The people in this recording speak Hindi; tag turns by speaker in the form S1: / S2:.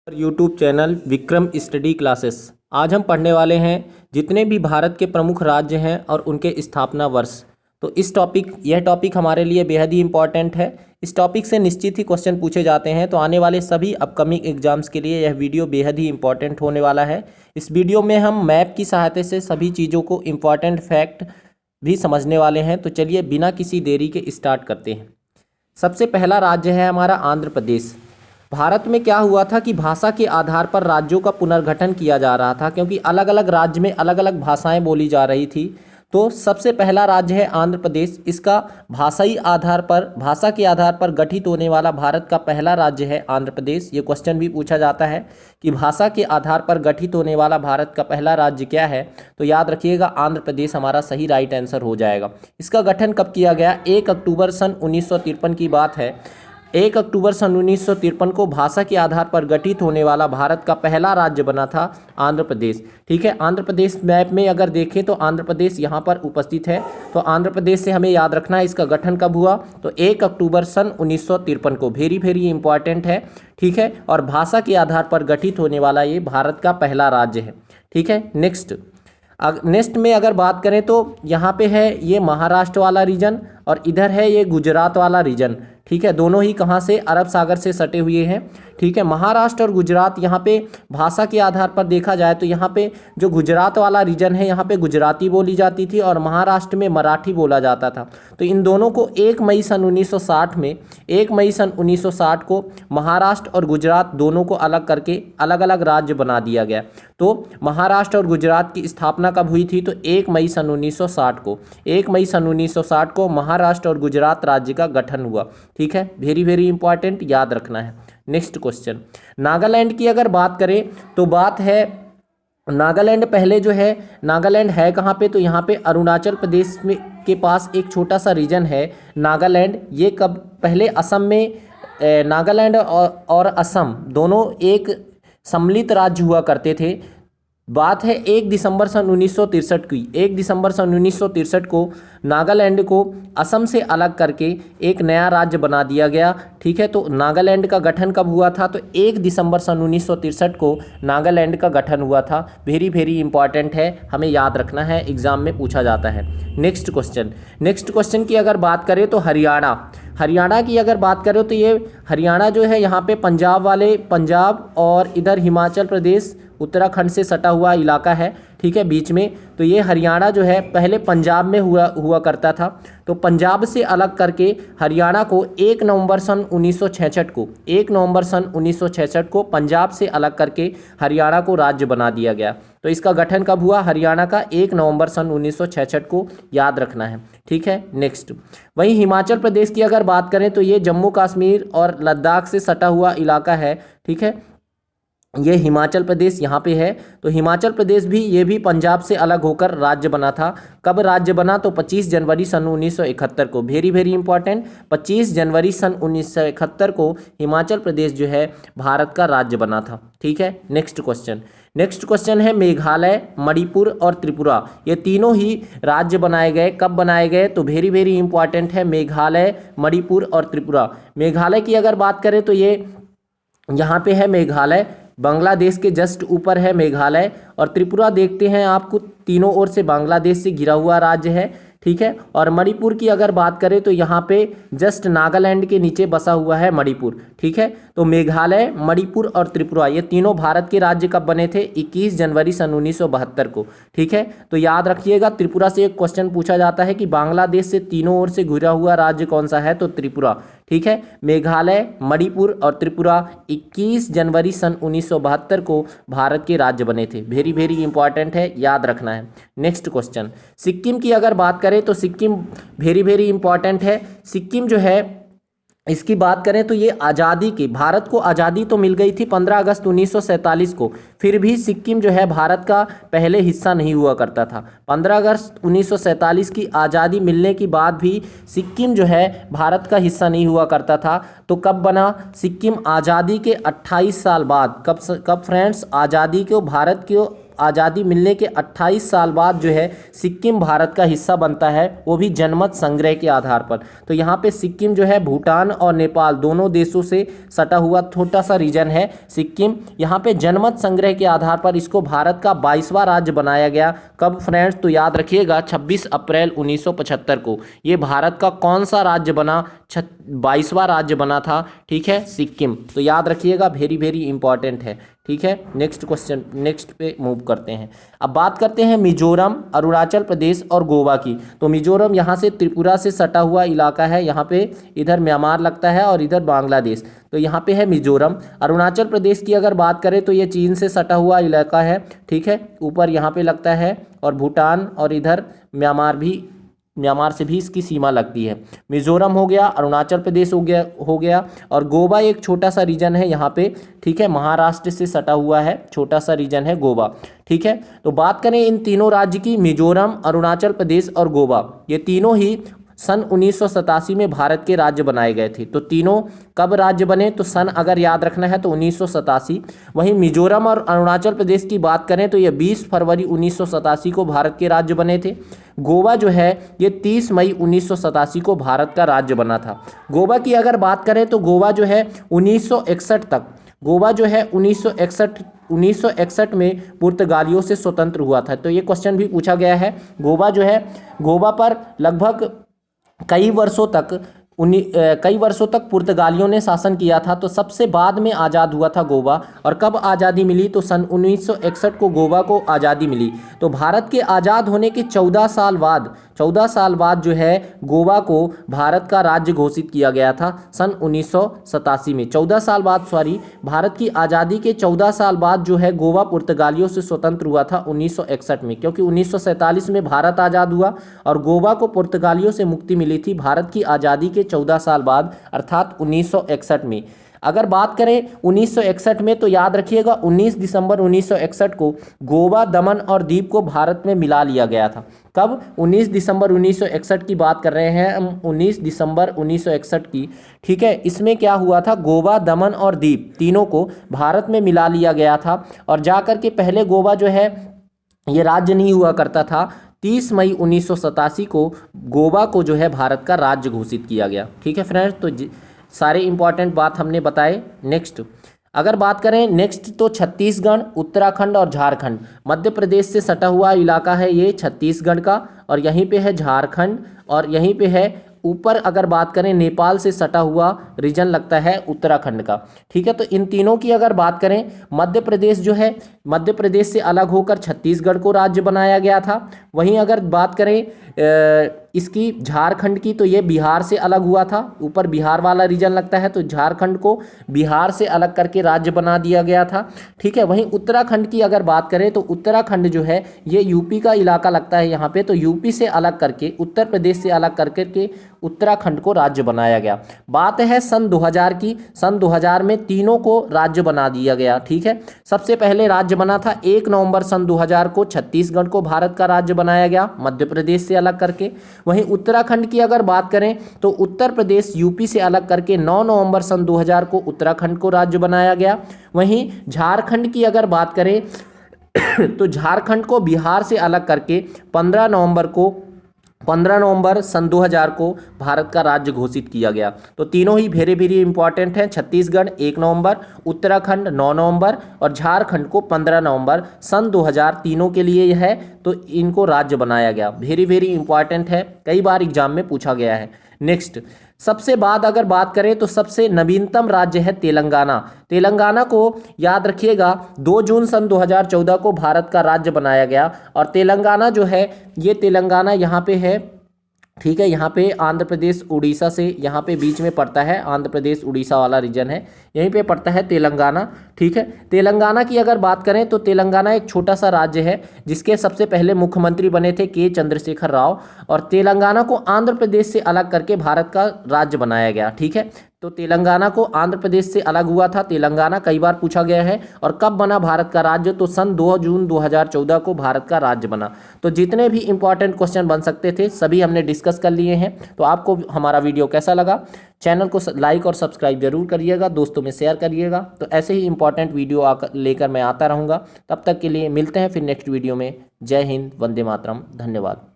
S1: YouTube channel Vikram study classes. आज हम पढ़ने वाले हैं जितने भी भारत के प्रमुख राज्य हैं और उनके स्थापना वर्ष। तो यह टॉपिक हमारे लिए बेहद ही इम्पॉर्टेंट है। इस टॉपिक से निश्चित ही क्वेश्चन पूछे जाते हैं, तो आने वाले सभी अपकमिंग एग्जाम्स के लिए यह वीडियो बेहद ही इम्पॉर्टेंट होने वाला है। इस वीडियो में हम मैप की सहायता से सभी चीज़ों को इम्पॉर्टेंट फैक्ट भी समझने वाले हैं। तो चलिए बिना किसी देरी के स्टार्ट करते हैं। सबसे पहला राज्य है हमारा आंध्र प्रदेश। भारत में क्या हुआ था कि भाषा के आधार पर राज्यों का पुनर्गठन किया जा रहा था, क्योंकि अलग अलग राज्य में अलग अलग भाषाएं बोली जा रही थी। तो सबसे पहला राज्य है आंध्र प्रदेश। इसका भाषा के आधार पर गठित होने वाला भारत का पहला राज्य है आंध्र प्रदेश। ये क्वेश्चन भी पूछा जाता है कि भाषा के आधार पर गठित होने वाला भारत का पहला राज्य क्या है, तो याद रखिएगा आंध्र प्रदेश हमारा सही राइट आंसर हो जाएगा। इसका गठन कब किया गया? 1 अक्टूबर सन 1953 की बात है। 1 अक्टूबर सन 1953 को भाषा के आधार पर गठित होने वाला भारत का पहला राज्य बना था आंध्र प्रदेश। ठीक है, आंध्र प्रदेश मैप में अगर देखें तो आंध्र प्रदेश यहाँ पर उपस्थित है। तो आंध्र प्रदेश से हमें याद रखना है इसका गठन कब हुआ, तो 1 अक्टूबर सन 1953 को। वेरी इंपॉर्टेंट है। ठीक है, और भाषा के आधार पर गठित होने वाला ये भारत का पहला राज्य है। ठीक है, नेक्स्ट में अगर बात करें तो यहाँ पे है ये महाराष्ट्र वाला रीजन और इधर है ये गुजरात वाला रीजन। ठीक है, दोनों ही कहाँ से? अरब सागर से सटे हुए हैं। ठीक है, महाराष्ट्र और गुजरात, यहाँ पे भाषा के आधार पर देखा जाए तो यहाँ पे जो गुजरात वाला रीजन है यहाँ पे गुजराती बोली जाती थी और महाराष्ट्र में मराठी बोला जाता था। तो इन दोनों को 1 मई सन 1960 को महाराष्ट्र और गुजरात दोनों को अलग करके अलग अलग राज्य बना दिया गया। तो महाराष्ट्र और गुजरात की स्थापना कब हुई थी? तो 1 मई सन 1960 को। 1 मई सन 1960 को महाराष्ट्र और गुजरात राज्य का गठन हुआ। ठीक है, वेरी इंपॉर्टेंट, याद रखना है। नेक्स्ट क्वेश्चन, नागालैंड की अगर बात करें तो बात है नागालैंड। पहले जो है नागालैंड है कहाँ पे? तो यहाँ पे अरुणाचल प्रदेश में के पास एक छोटा सा रीजन है नागालैंड। ये कब? पहले असम में नागालैंड और असम दोनों एक सम्मिलित राज्य हुआ करते थे। बात है 1 दिसंबर सन 1963 की। 1 दिसंबर सन 1963 को नागालैंड को असम से अलग करके एक नया राज्य बना दिया गया। ठीक है, तो नागालैंड का गठन कब हुआ था? तो 1 दिसंबर सन 1963 को नागालैंड का गठन हुआ था। वेरी इंपॉर्टेंट है, हमें याद रखना है, एग्जाम में पूछा जाता है। नेक्स्ट क्वेश्चन की अगर बात करें तो हरियाणा की अगर बात करें तो ये हरियाणा जो है यहाँ पे पंजाब और इधर हिमाचल प्रदेश उत्तराखंड से सटा हुआ इलाका है। ठीक है, बीच में। तो ये हरियाणा जो है पहले पंजाब में हुआ करता था। तो पंजाब से अलग करके हरियाणा को 1 नवंबर सन 1966 को पंजाब से अलग करके हरियाणा को राज्य बना दिया गया। तो इसका गठन कब हुआ? हरियाणा का 1 नवंबर सन 1966 को, याद रखना है। ठीक है, नेक्स्ट वहीं हिमाचल प्रदेश की अगर बात करें तो ये जम्मू कश्मीर और लद्दाख से सटा हुआ इलाका है। ठीक है, ये हिमाचल प्रदेश यहाँ पे है। तो हिमाचल प्रदेश भी ये भी पंजाब से अलग होकर राज्य बना था। कब राज्य बना? तो 25 जनवरी सन 1971 को। वेरी इंपॉर्टेंट, 25 जनवरी सन 1971 को हिमाचल प्रदेश जो है भारत का राज्य बना था। ठीक है, नेक्स्ट क्वेश्चन है मेघालय, मणिपुर और त्रिपुरा, ये तीनों ही राज्य बनाए गए। कब बनाए गए? तो वेरी इंपॉर्टेंट है मेघालय, मणिपुर और त्रिपुरा। मेघालय की अगर बात करें तो ये यहाँ पे है मेघालय, बांग्लादेश के जस्ट ऊपर है मेघालय। और त्रिपुरा देखते हैं आपको, तीनों ओर से बांग्लादेश से घिरा हुआ राज्य है। ठीक है, और मणिपुर की अगर बात करें तो यहाँ पे जस्ट नागालैंड के नीचे बसा हुआ है मणिपुर। ठीक है, तो मेघालय, मणिपुर और त्रिपुरा ये तीनों भारत के राज्य कब बने थे? 21 जनवरी सन 1972 को। ठीक है, तो याद रखिएगा त्रिपुरा से एक क्वेश्चन पूछा जाता है कि बांग्लादेश से तीनों ओर से घिरा हुआ राज्य कौन सा है? तो त्रिपुरा। ठीक है, मेघालय, मणिपुर और त्रिपुरा 21 जनवरी सन 1972 को भारत के राज्य बने थे। वेरी इंपॉर्टेंट है, याद रखना है। नेक्स्ट क्वेश्चन, सिक्किम की अगर बात करें तो सिक्किम वेरी इंपॉर्टेंट है। सिक्किम जो है इसकी बात करें तो ये भारत को आज़ादी तो मिल गई थी 15 अगस्त 1947 को, फिर भी सिक्किम जो है भारत का पहले हिस्सा नहीं हुआ करता था। 15 अगस्त 1947 की आज़ादी मिलने के बाद भी सिक्किम जो है भारत का हिस्सा नहीं हुआ करता था। तो कब बना सिक्किम? आज़ादी के 28 साल बाद। कब फ्रेंड्स? आज़ादी को भारत को आज़ादी मिलने के 28 साल बाद जो है सिक्किम भारत का हिस्सा बनता है, वो भी जनमत संग्रह के आधार पर। तो यहाँ पे सिक्किम जो है भूटान और नेपाल दोनों देशों से सटा हुआ छोटा सा रीजन है सिक्किम। यहाँ पे जनमत संग्रह के आधार पर इसको भारत का 22वां राज्य बनाया गया। कब फ्रेंड्स? तो याद रखिएगा 26 अप्रैल 1975 को ये भारत का कौन सा राज्य बना? 22वां राज्य बना था, ठीक है, सिक्किम। तो याद रखिएगा, वेरी वेरी इंपॉर्टेंट है, ठीक है। नेक्स्ट क्वेश्चन, नेक्स्ट पे मूव करते हैं। अब बात करते हैं मिजोरम, अरुणाचल प्रदेश और गोवा की। तो मिजोरम यहाँ से त्रिपुरा से सटा हुआ इलाका है, यहाँ पे इधर म्यांमार लगता है और इधर बांग्लादेश, तो यहाँ पे है मिजोरम। अरुणाचल प्रदेश की अगर बात करें तो ये चीन से सटा हुआ इलाका है, ठीक है, ऊपर यहाँ पे लगता है, और भूटान और इधर म्यांमार से भी इसकी सीमा लगती है। मिजोरम हो गया, अरुणाचल प्रदेश हो गया और गोवा एक छोटा सा रीजन है यहाँ पे, ठीक है, महाराष्ट्र से सटा हुआ है, छोटा सा रीजन है गोवा, ठीक है। तो बात करें इन तीनों राज्य की, मिजोरम, अरुणाचल प्रदेश और गोवा, ये तीनों ही सन 1987 में भारत के राज्य बनाए गए थे। तो तीनों कब राज्य बने? तो सन अगर याद रखना है तो 1987। वहीं मिजोरम और अरुणाचल प्रदेश की बात करें तो ये 20 फरवरी 1987 को भारत के राज्य बने थे। गोवा जो है ये 30 मई 1987 को भारत का राज्य बना था। गोवा की अगर बात करें तो गोवा जो है 1961 तक, गोवा जो है 1961 में पुर्तगालियों से स्वतंत्र हुआ था। तो ये क्वेश्चन भी पूछा गया है। गोवा जो है, गोवा पर लगभग कई वर्षों तक पुर्तगालियों ने शासन किया था। तो सबसे बाद में आज़ाद हुआ था गोवा। और कब आज़ादी मिली? तो सन 1961 को गोवा को आज़ादी मिली। तो भारत के आज़ाद होने के 14 साल बाद जो है गोवा को भारत का राज्य घोषित किया गया था सन 1987 में। 14 साल बाद, सॉरी, भारत की आज़ादी के 14 साल बाद जो है गोवा पुर्तगालियों से स्वतंत्र हुआ था 1961 में, क्योंकि 1947 में भारत आज़ाद हुआ और गोवा को पुर्तगालियों से मुक्ति मिली थी भारत की आज़ादी के 14 साल बाद, अर्थात 1961 में। अगर बात करें 1961 में तो याद रखिएगा 19 दिसंबर 1961 को गोवा, दमन और दीव को भारत में मिला लिया गया था। कब? 19 दिसंबर 1961 की बात कर रहे हैं हम, 19 दिसंबर 1961 की, ठीक है। इसमें क्या हुआ था? गोवा, दमन और दीव तीनों को भारत में मिला लिया गया था। और जाकर के पहले गोवा जो है ये राज्य नहीं हुआ करता था। 30 मई 1987 को गोवा को जो है भारत का राज्य घोषित किया गया, ठीक है फ्रेंड्स। तो सारे इंपॉर्टेंट बात हमने बताए। नेक्स्ट अगर बात करें, नेक्स्ट तो छत्तीसगढ़, उत्तराखंड और झारखंड, मध्य प्रदेश से सटा हुआ इलाका है ये छत्तीसगढ़ का, और यहीं पे है झारखंड, और यहीं पे है ऊपर अगर बात करें नेपाल से सटा हुआ रीजन लगता है उत्तराखंड का, ठीक है। तो इन तीनों की अगर बात करें, मध्य प्रदेश जो है, मध्य प्रदेश से अलग होकर छत्तीसगढ़ को राज्य बनाया गया था। वहीं अगर बात करें इसकी झारखंड की, तो ये बिहार से अलग हुआ था, ऊपर बिहार वाला रीजन लगता है, तो झारखंड को बिहार से अलग करके राज्य बना दिया गया था, ठीक है। वहीं उत्तराखंड की अगर बात करें तो उत्तराखंड जो है ये यूपी का इलाका लगता है यहाँ पे, तो यूपी से अलग करके, उत्तर प्रदेश से अलग करके उत्तराखंड को राज्य बनाया गया। बात है सन 2000 की, सन 2000 में तीनों को राज्य बना दिया गया, ठीक है। सबसे पहले राज्य बना था 1 नवंबर सन 2000 को छत्तीसगढ़ को भारत का राज्य बनाया गया मध्य प्रदेश से अलग करके। वहीं उत्तराखंड की अगर बात करें तो उत्तर प्रदेश यूपी से अलग करके 9 नवंबर सन 2000 को उत्तराखंड को राज्य बनाया गया। वहीं झारखंड की अगर बात करें तो झारखंड को बिहार से अलग करके 15 नवंबर सन 2000 को भारत का राज्य घोषित किया गया। तो तीनों ही वेरी वेरी इंपॉर्टेंट हैं। छत्तीसगढ़ 1 नवंबर, उत्तराखंड 9 नवंबर और झारखंड को 15 नवंबर सन 2000 तीनों के लिए यह है, तो इनको राज्य बनाया गया। वेरी वेरी इंपॉर्टेंट है, कई बार एग्जाम में पूछा गया है। नेक्स्ट सबसे बाद अगर बात करें तो सबसे नवीनतम राज्य है तेलंगाना। तेलंगाना को याद रखिएगा 2 जून सन 2014 को भारत का राज्य बनाया गया। और तेलंगाना जो है ये तेलंगाना यहाँ पे है, ठीक है। यहाँ पे आंध्र प्रदेश उड़ीसा से यहाँ पे बीच में पड़ता है, आंध्र प्रदेश उड़ीसा वाला रीजन है, यहीं पे पड़ता है तेलंगाना, ठीक है। तेलंगाना की अगर बात करें तो तेलंगाना एक छोटा सा राज्य है जिसके सबसे पहले मुख्यमंत्री बने थे के चंद्रशेखर राव, और तेलंगाना को आंध्र प्रदेश से अलग करके भारत का राज्य बनाया गया, ठीक है। तो तेलंगाना को आंध्र प्रदेश से अलग हुआ था, तेलंगाना कई बार पूछा गया है। और कब बना भारत का राज्य, तो सन 2 जून 2014 को भारत का राज्य बना। तो जितने भी इंपॉर्टेंट क्वेश्चन बन सकते थे सभी हमने डिस्कस कर लिए हैं। तो आपको हमारा वीडियो कैसा लगा, चैनल को लाइक और सब्सक्राइब जरूर करिएगा, दोस्तों में शेयर करिएगा। तो ऐसे ही इंपॉर्टेंट वीडियो लेकर मैं आता रहूँगा। तब तक के लिए मिलते हैं फिर नेक्स्ट वीडियो में। जय हिंद, वंदे मातरम, धन्यवाद।